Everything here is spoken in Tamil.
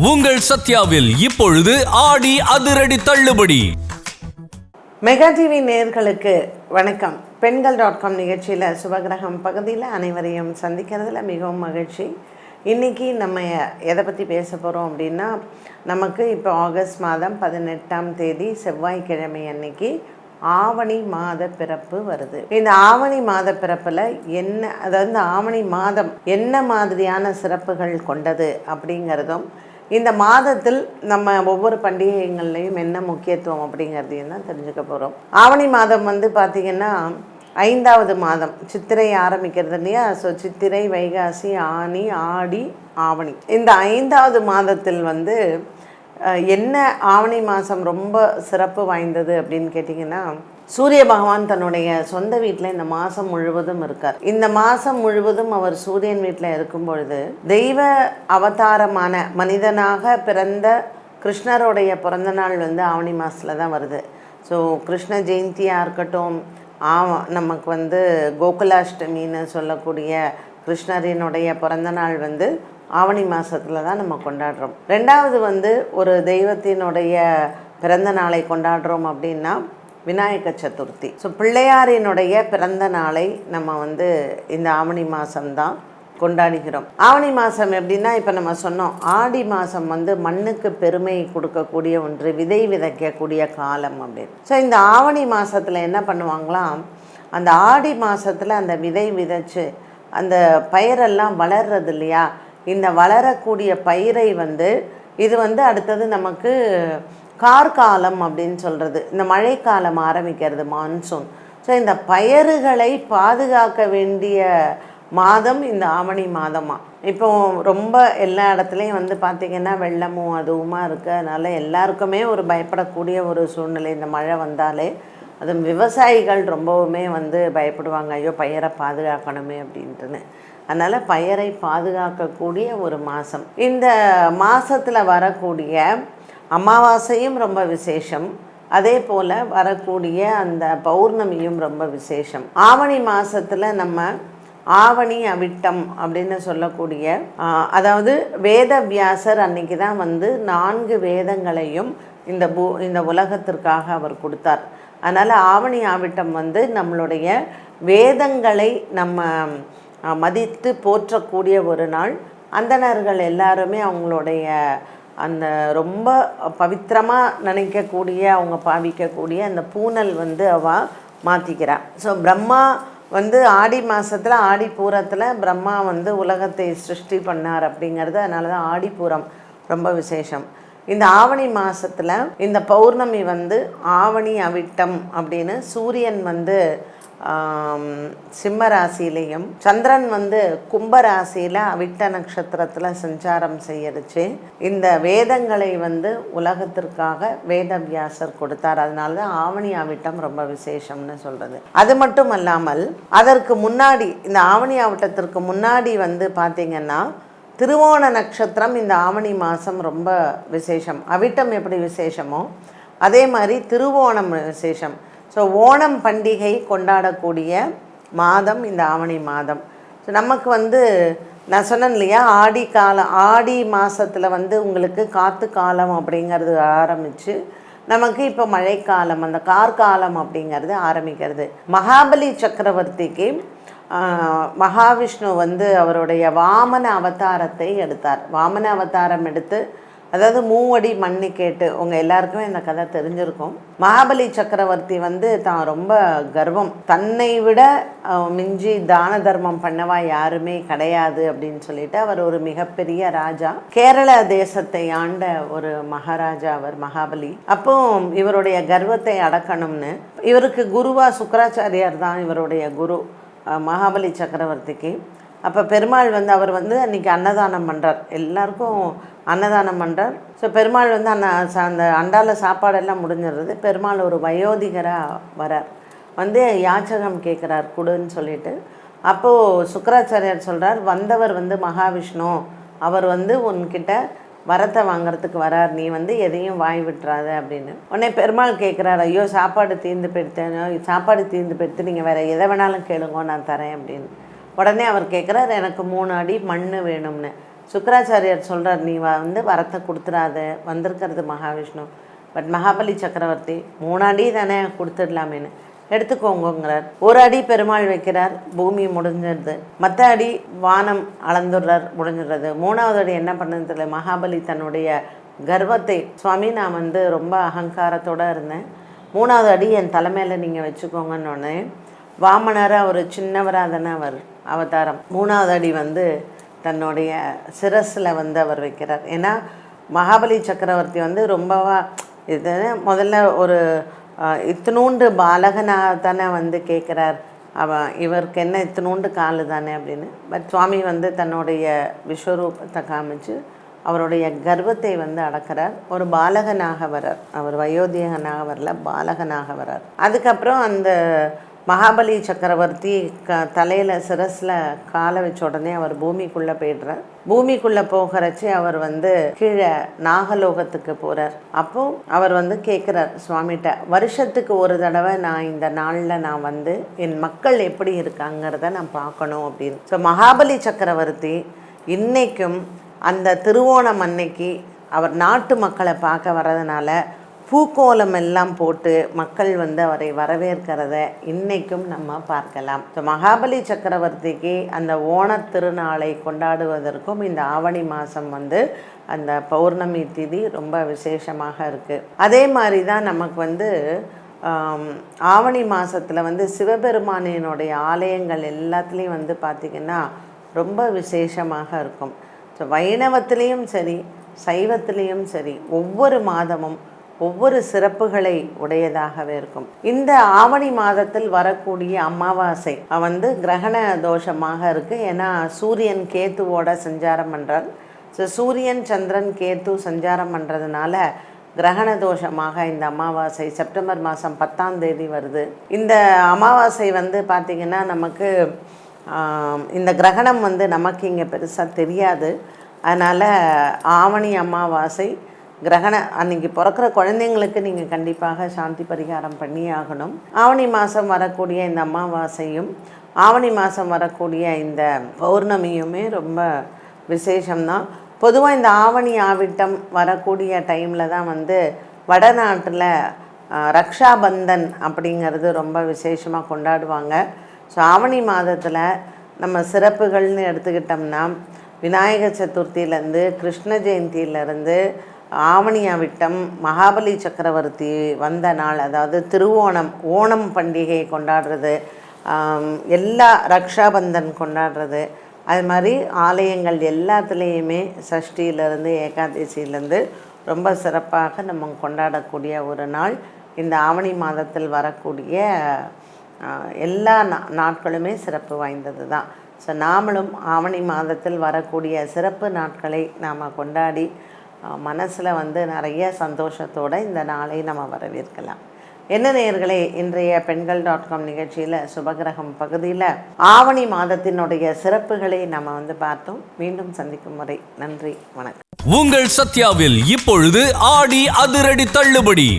உங்கள் சத்யாவில் இப்பொழுது ஆடி அதிரடி தள்ளுபடி. மெகா டிவி நேயர்களுக்கு வணக்கம். பெண்கள்.com நிகழ்ச்சியில் சுபகிரகம் பகுதியில் அனைவரையும் சந்திக்கிறதுல மிகவும் மகிழ்ச்சி. இன்றைக்கி நம்ம எதை பற்றி பேச போகிறோம் அப்படின்னா, நமக்கு இப்போ ஆகஸ்ட் மாதம் 18ஆம் தேதி செவ்வாய்க்கிழமை அன்னைக்கு ஆவணி மாத பிறப்பு வருது. இந்த ஆவணி மாத பிறப்பில் என்ன, அதாவது இந்த ஆவணி மாதம் என்ன மாதிரியான சிறப்புகள் கொண்டது அப்படிங்கிறதும், இந்த மாதத்தில் நம்ம ஒவ்வொரு பண்டிகைகள்லையும் என்ன முக்கியத்துவம் அப்படிங்கிறதையும் தான் தெரிஞ்சுக்க போகிறோம். ஆவணி மாதம் பார்த்திங்கன்னா 5வது மாதம், சித்திரை ஆரம்பிக்கிறது இல்லையா? ஸோ சித்திரை, வைகாசி, ஆனி, ஆடி, ஆவணி. இந்த 5வது மாதத்தில் என்ன ஆவணி மாதம் ரொம்ப சிறப்பு வாய்ந்தது அப்படின்னு கேட்டிங்கன்னா, சூரிய பகவான் தன்னுடைய சொந்த வீட்டில் இந்த மாதம் முழுவதும் இருக்கார். இந்த மாதம் முழுவதும் அவர் சூரியன் வீட்டில் இருக்கும் பொழுது, தெய்வ அவதாரமான மனிதனாக பிறந்த கிருஷ்ணருடைய பிறந்த நாள் ஆவணி மாதத்தில் தான் வருது. ஸோ கிருஷ்ண ஜெயந்தியாக இருக்கட்டும், நமக்கு கோகுலாஷ்டமின்னு சொல்லக்கூடிய கிருஷ்ணரினுடைய பிறந்த நாள் ஆவணி மாதத்தில் தான் நம்ம கொண்டாடுறோம். ரெண்டாவது ஒரு தெய்வத்தினுடைய பிறந்த நாளை கொண்டாடுறோம் அப்படின்னா விநாயக சதுர்த்தி. ஸோ பிள்ளையாரினுடைய பிறந்த நாளை நம்ம இந்த ஆவணி மாதம்தான் கொண்டாடுகிறோம். ஆவணி மாதம் எப்படின்னா, இப்போ நம்ம சொன்னோம் ஆடி மாதம் மண்ணுக்கு பெருமை கொடுக்கக்கூடிய ஒன்று, விதை விதைக்கக்கூடிய காலம் அப்படின்னு. ஸோ இந்த ஆவணி மாதத்தில் என்ன பண்ணுவாங்களாம், அந்த ஆடி மாதத்தில் அந்த விதை விதைச்சு அந்த பயிரெல்லாம் வளர்றது இல்லையா, இந்த வளரக்கூடிய பயிரை இது அடுத்தது நமக்கு கார்காலம் அப்படின்னு சொல்கிறது, இந்த மழைக்காலம் ஆரம்பிக்கிறது, மான்சூன். ஸோ இந்த பயிர்களை பாதுகாக்க வேண்டிய மாதம் இந்த ஆவணி மாதமாக. இப்போ ரொம்ப எல்லா இடத்துலையும் பார்த்திங்கன்னா வெள்ளமும் அதுவுமா இருக்குது. அதனால் எல்லாருக்குமே ஒரு பயப்படக்கூடிய ஒரு சூழ்நிலை. இந்த மழை வந்தாலே அது விவசாயிகள் ரொம்பவுமே பயப்படுவாங்க, ஐயோ பயிரை பாதுகாக்கணுமே அப்படின்ட்டுன்னு. அதனால் பயிரை பாதுகாக்கக்கூடிய ஒரு மாதம். இந்த மாதத்தில் வரக்கூடிய அமாவாசையும் ரொம்ப விசேஷம், அதே போல் வரக்கூடிய அந்த பௌர்ணமியும் ரொம்ப விசேஷம். ஆவணி மாதத்தில் நம்ம ஆவணி அவிட்டம் அப்படின்னு சொல்லக்கூடிய, அதாவது வேதவியாசர் அன்னைக்கு தான் 4 வேதங்களையும் இந்த உலகத்திற்காக அவர் கொடுத்தார். அதனால் ஆவணி அவிட்டம் நம்மளுடைய வேதங்களை நம்ம மதித்து போற்றக்கூடிய ஒரு நாள். அந்தணர்கள் எல்லாருமே அவங்களுடைய அந்த ரொம்ப பவித்திரமாக நினைக்கக்கூடிய, அவங்க பாவிக்கக்கூடிய அந்த பூனல் அவள் மாற்றிக்கிறாள். ஸோ பிரம்மா ஆடி மாதத்தில், ஆடி பூரத்தில் பிரம்மா உலகத்தை சிருஷ்டி பண்ணார் அப்படிங்கிறது. அதனால தான் ஆடிப்பூரம் ரொம்ப விசேஷம். இந்த ஆவணி மாதத்தில் இந்த பௌர்ணமி ஆவணி அவிட்டம் அப்படின்னு, சூரியன் சிம்ம ராசியிலையும் சந்திரன் கும்பராசியில் அவிட்ட நட்சத்திரத்தில் சஞ்சாரம் செய்யடுச்சு. இந்த வேதங்களை உலகத்திற்காக வேதவியாசர் கொடுத்தார். அதனால தான் ஆவணி அவிட்டம் ரொம்ப விசேஷம்னு சொல்கிறது. அது மட்டும் அல்லாமல் அதற்கு முன்னாடி, இந்த ஆவணி அவிட்டத்திற்கு முன்னாடி பார்த்திங்கன்னா திருவோண நட்சத்திரம் இந்த ஆவணி மாதம் ரொம்ப விசேஷம். அவிட்டம் எப்படி விசேஷமோ அதே மாதிரி திருவோணம் விசேஷம். ஸோ ஓணம் பண்டிகை கொண்டாடக்கூடிய மாதம் இந்த ஆவணி மாதம். ஸோ நமக்கு நான் சொன்னேன் இல்லையா, ஆடி மாதத்தில் உங்களுக்கு காற்று காலம் அப்படிங்கிறது ஆரம்பித்து, நமக்கு இப்போ மழைக்காலம், அந்த கார்காலம் அப்படிங்கிறது ஆரம்பிக்கிறது. மகாபலி சக்கரவர்த்திக்கு மகாவிஷ்ணு அவருடைய வாமன அவதாரத்தை எடுத்தார். வாமன அவதாரம் எடுத்து, அதாவது 3 அடி மண்ணு கேட்டு, உங்கள் எல்லாருக்குமே இந்த கதை தெரிஞ்சிருக்கும். மகாபலி சக்கரவர்த்தி தான் ரொம்ப கர்வம், தன்னை விட மிஞ்சி தான தர்மம் பண்ணவா யாருமே கிடையாது அப்படின்னு சொல்லிட்டு அவர் ஒரு மிகப்பெரிய ராஜா, கேரள தேசத்தை ஆண்ட ஒரு மகாராஜா அவர் மகாபலி. அப்போ இவருடைய கர்வத்தை அடக்கணும்னு, இவருக்கு குருவா சுக்கராச்சாரியார் தான் இவருடைய குரு மகாபலி சக்கரவர்த்திக்கு. அப்போ பெருமாள் அவர் அன்றைக்கி அன்னதானம் பண்ணுறார், எல்லாருக்கும் அன்னதானம் பண்ணுறார். ஸோ பெருமாள் அந்த அண்டால சாப்பாடெல்லாம் முடிஞ்சிடுறது. பெருமாள் ஒரு வயோதிகராக வரார், யாச்சகம் கேட்குறார் கொடுன்னு சொல்லிட்டு. அப்போது சுக்கராச்சாரியார் சொல்கிறார், வந்தவர் மகாவிஷ்ணு, அவர் உன்கிட்ட வரத்தை வாங்கிறதுக்கு வரார், நீ எதையும் வாய் விட்டுறாத அப்படின்னு. உடனே பெருமாள் கேட்குறாரு, ஐயோ சாப்பாடு தீர்ந்து போயிடுத்து நீங்கள் வேறு எதை வேணாலும் கேளுங்க நான் தரேன் அப்படின்னு. உடனே அவர் கேட்குறார், எனக்கு 3 அடி மண் வேணும்னு. சுக்கராச்சாரியார் சொல்கிறார், நீ வந்து வரத்தை கொடுத்துடாத, வந்திருக்கிறது மகாவிஷ்ணு, பட் மகாபலி சக்கரவர்த்தி 3 அடி தானே கொடுத்துடலாமேன்னு எடுத்துக்கோங்கிறார். 1 அடி பெருமாள் வைக்கிறார், பூமி முடிஞ்சிடுது. மற்ற அடி வானம் அளந்துடுறார், முடிஞ்சிடுறது. 3வது அடி என்ன பண்ணுறது தெரியல. மகாபலி தன்னுடைய கர்வத்தை, சுவாமி நான் வந்து ரொம்ப அகங்காரத்தோடு இருந்தேன், 3வது அடி என் தலைமையில் நீங்கள் வச்சுக்கோங்கன்னு ஒன்று. வாமனராக ஒரு சின்னவராக தானே அவர் அவதாரம், 3வது அடி வந்து தன்னுடைய சிரஸில் வந்து அவர் வைக்கிறார். ஏன்னா மகாபலி சக்கரவர்த்தி வந்து ரொம்பவா இது முதல்ல ஒரு இத்தினூண்டு பாலகனாக தானே வந்து கேட்குறார், இவருக்கு என்ன இத்தினூண்டு காலு தானே அப்படின்னு. பட் சுவாமி வந்து தன்னுடைய விஸ்வரூபத்தை காமிச்சு அவருடைய கர்வத்தை வந்து அடக்கிறார். ஒரு பாலகனாக வரார், அவர் வயோதிகனாக வரல, பாலகனாக வரார். அதுக்கப்புறம் அந்த மகாபலி சக்கரவர்த்தி தலையில் சிரஸில் காலை வச்ச உடனே அவர் பூமிக்குள்ளே போய்டுறார். பூமிக்குள்ளே போகிறச்சு அவர் வந்து கீழே நாகலோகத்துக்கு போகிறார். அப்போது அவர் வந்து கேட்குறார் சுவாமிகிட்ட, வருஷத்துக்கு ஒரு தடவை நான் இந்த நாளில் நான் வந்து என் மக்கள் எப்படி இருக்காங்கிறத நான் பார்க்கணும் அப்படின்னு. ஸோ மகாபலி சக்கரவர்த்தி இன்றைக்கும் அந்த திருவோணம் அன்னைக்கு அவர் நாட்டு மக்களை பார்க்க வர்றதுனால பூக்கோலம் எல்லாம் போட்டு மக்கள் வந்து அவரை வரவேற்கிறத இன்றைக்கும் நம்ம பார்க்கலாம். ஸோ மகாபலி சக்கரவர்த்திக்கு அந்த ஓணத் திருநாளை கொண்டாடுவதற்கும் இந்த ஆவணி மாதம் வந்து அந்த பௌர்ணமி திதி ரொம்ப விசேஷமாக இருக்குது. அதே மாதிரி தான் நமக்கு வந்து ஆவணி மாதத்தில் வந்து சிவபெருமானினுடைய ஆலயங்கள் எல்லாத்துலேயும் வந்து பார்த்திங்கன்னா ரொம்ப விசேஷமாக இருக்கும். ஸோ வைணவத்திலையும் சரி சைவத்திலையும் சரி ஒவ்வொரு மாதமும் ஒவ்வொரு சிறப்புகளை உடையதாகவே இருக்கும். இந்த ஆவணி மாதத்தில் வரக்கூடிய அமாவாசை வந்து கிரகண தோஷமாக இருக்குது. ஏன்னா சூரியன் கேத்துவோட சஞ்சாரம் பண்ணுறார். ஸோ சூரியன் சந்திரன் கேத்து சஞ்சாரம் பண்ணுறதுனால கிரகண தோஷமாக இந்த அமாவாசை செப்டம்பர் மாதம் 10ஆம் தேதி வருது. இந்த அமாவாசை வந்து பார்த்திங்கன்னா நமக்கு இந்த கிரகணம் வந்து நமக்கு இங்கே பெருசாக தெரியாது. அதனால் ஆவணி அமாவாசை கிரகண அன்றைக்கி பிறக்கிற குழந்தைங்களுக்கு நீங்கள் கண்டிப்பாக சாந்தி பரிகாரம் பண்ணி ஆகணும். ஆவணி மாதம் வரக்கூடிய இந்த அமாவாசையும் ஆவணி மாதம் வரக்கூடிய இந்த பௌர்ணமியுமே ரொம்ப விசேஷம்தான். பொதுவாக இந்த ஆவணி ஆவிட்டம் வரக்கூடிய டைமில் தான் வந்து வடநாட்டில் ரக்ஷாபந்தன் அப்படிங்கிறது ரொம்ப விசேஷமாக கொண்டாடுவாங்க. ஸோ ஆவணி மாதத்தில் நம்ம சிறப்புகள்னு எடுத்துக்கிட்டோம்னா விநாயகர் சதுர்த்தியிலேருந்து கிருஷ்ண ஜெயந்தியிலேருந்து ஆவணி அவிட்டம், மகாபலி சக்கரவர்த்தி வந்த நாள், அதாவது திருவோணம், ஓணம் பண்டிகை கொண்டாடுறது, எல்லா ரக்ஷாபந்தன் கொண்டாடுறது, அது மாதிரி ஆலயங்கள் எல்லாத்துலேயுமே சஷ்டியிலேருந்து ஏகாதசியிலேருந்து ரொம்ப சிறப்பாக நம்ம கொண்டாடக்கூடிய ஒரு நாள் இந்த ஆவணி மாதத்தில் வரக்கூடிய எல்லா நாட்களுமே சிறப்பு வாய்ந்தது தான். ஸோ நாமளும் ஆவணி மாதத்தில் வரக்கூடிய சிறப்பு நாட்களை நாம் கொண்டாடி மனசில் வந்து நிறைய சந்தோஷத்தோடு இந்த நாளை நம்ம வரவேற்கலாம். என்ன நேயர்களே, இன்றைய பெண்கள்.com நிகழ்ச்சியில் சுபகிரகம் பகுதியில் ஆவணி மாதத்தினுடைய சிறப்புகளை நம்ம வந்து பார்த்தோம். மீண்டும் சந்திக்கும் வரை நன்றி, வணக்கம். உங்கள் சத்யாவில் இப்பொழுது ஆடி அதிரடி தள்ளுபடி.